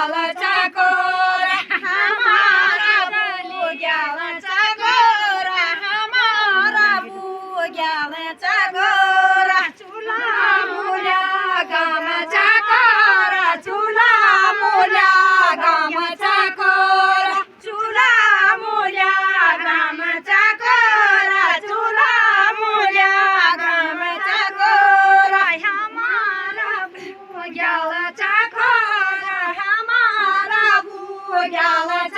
बुग्यालचा कोरा हमारा बुग्यालचा कोरा हमारा बुग्यालचा कोरा चुला मुल्या गामचा कोरा चुला मुल्या गामचा कोरा चुला मुल्या गामचा कोरा चुला मुल्या गामचा कोरा हमारा बुग्यालचा कोरा हमारा बुग्यालचा